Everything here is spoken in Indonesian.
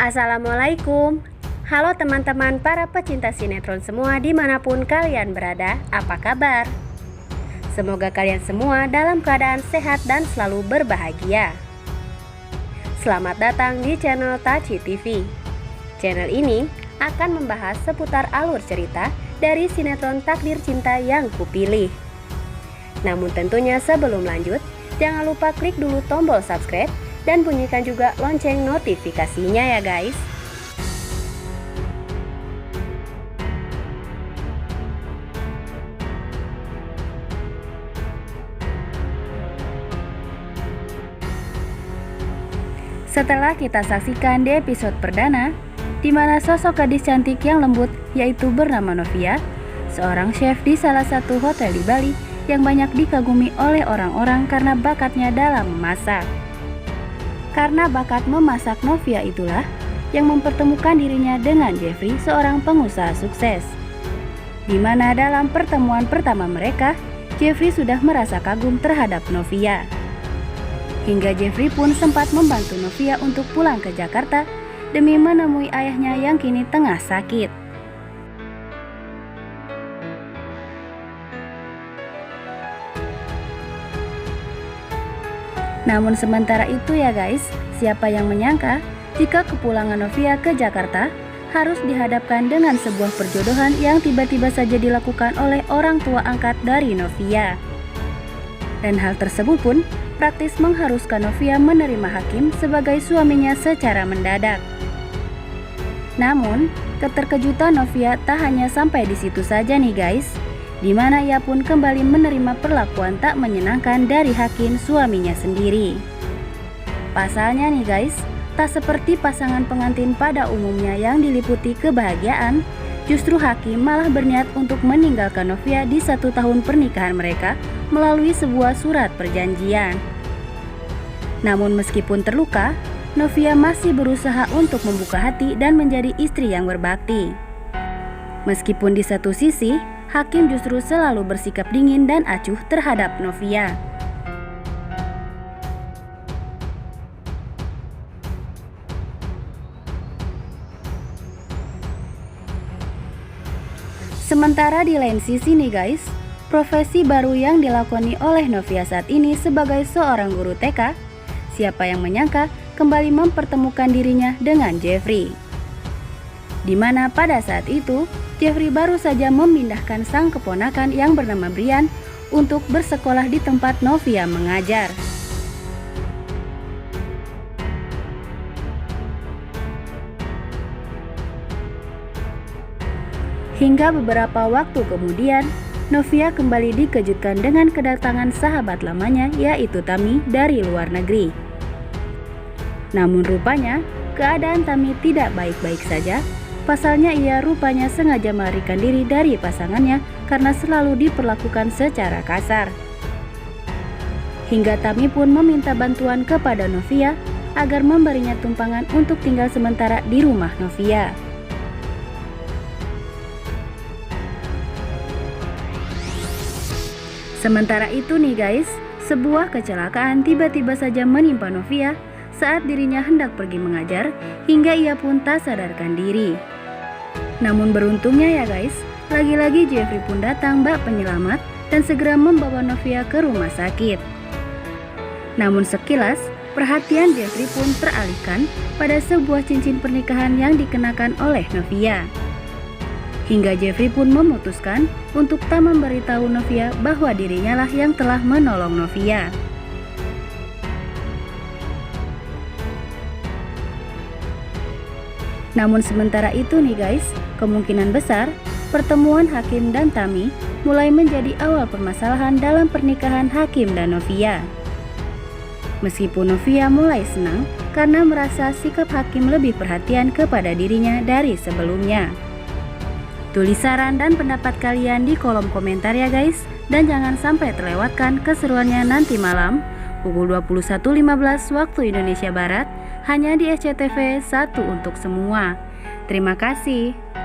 Assalamualaikum. Halo teman-teman para pecinta sinetron semua dimanapun kalian berada, apa kabar? Semoga kalian semua dalam keadaan sehat dan selalu berbahagia. Selamat datang di channel Taci TV. Channel ini akan membahas seputar alur cerita dari sinetron Takdir Cinta yang Kupilih. Namun tentunya sebelum lanjut, jangan lupa klik dulu tombol subscribe dan bunyikan juga lonceng notifikasinya ya guys. Setelah kita saksikan di episode perdana, di mana sosok gadis cantik yang lembut yaitu bernama Novia, seorang chef di salah satu hotel di Bali yang banyak dikagumi oleh orang-orang karena bakatnya dalam memasak. Karena bakat memasak Novia itulah yang mempertemukan dirinya dengan Jeffrey, seorang pengusaha sukses. Di mana dalam pertemuan pertama mereka, Jeffrey sudah merasa kagum terhadap Novia. Hingga Jeffrey pun sempat membantu Novia untuk pulang ke Jakarta demi menemui ayahnya yang kini tengah sakit. Namun sementara itu ya guys, siapa yang menyangka jika kepulangan Novia ke Jakarta harus dihadapkan dengan sebuah perjodohan yang tiba-tiba saja dilakukan oleh orang tua angkat dari Novia. Dan hal tersebut pun praktis mengharuskan Novia menerima Hakim sebagai suaminya secara mendadak. Namun, keterkejutan Novia tak hanya sampai di situ saja nih guys, di mana ia pun kembali menerima perlakuan tak menyenangkan dari Hakim, suaminya sendiri. Pasalnya nih guys, tak seperti pasangan pengantin pada umumnya yang diliputi kebahagiaan, justru Hakim malah berniat untuk meninggalkan Novia di 1 tahun pernikahan mereka melalui sebuah surat perjanjian. Namun meskipun terluka, Novia masih berusaha untuk membuka hati dan menjadi istri yang berbakti. Meskipun di satu sisi, Hakim justru selalu bersikap dingin dan acuh terhadap Novia. Sementara di lain sisi nih guys, profesi baru yang dilakoni oleh Novia saat ini sebagai seorang guru TK, siapa yang menyangka kembali mempertemukan dirinya dengan Jeffrey. Di mana pada saat itu, Jeffrey baru saja memindahkan sang keponakan yang bernama Brian untuk bersekolah di tempat Novia mengajar. Hingga beberapa waktu kemudian, Novia kembali dikejutkan dengan kedatangan sahabat lamanya yaitu Tami dari luar negeri. Namun rupanya, keadaan Tami tidak baik-baik saja. Pasalnya ia rupanya sengaja melarikan diri dari pasangannya karena selalu diperlakukan secara kasar. Hingga Tami pun meminta bantuan kepada Novia agar memberinya tumpangan untuk tinggal sementara di rumah Novia. Sementara itu nih guys, sebuah kecelakaan tiba-tiba saja menimpa Novia saat dirinya hendak pergi mengajar hingga ia pun tak sadarkan diri. Namun beruntungnya ya guys, lagi-lagi Jeffrey pun datang bak penyelamat dan segera membawa Novia ke rumah sakit. Namun sekilas, perhatian Jeffrey pun teralihkan pada sebuah cincin pernikahan yang dikenakan oleh Novia. Hingga Jeffrey pun memutuskan untuk tak memberitahu Novia bahwa dirinya lah yang telah menolong Novia. Namun sementara itu nih guys, kemungkinan besar pertemuan Hakim dan Tami mulai menjadi awal permasalahan dalam pernikahan Hakim dan Novia. Meskipun Novia mulai senang karena merasa sikap Hakim lebih perhatian kepada dirinya dari sebelumnya. Tulis saran dan pendapat kalian di kolom komentar ya guys, dan jangan sampai terlewatkan keseruannya nanti malam pukul 21.15 waktu Indonesia Barat hanya di SCTV 1 untuk semua. Terima kasih.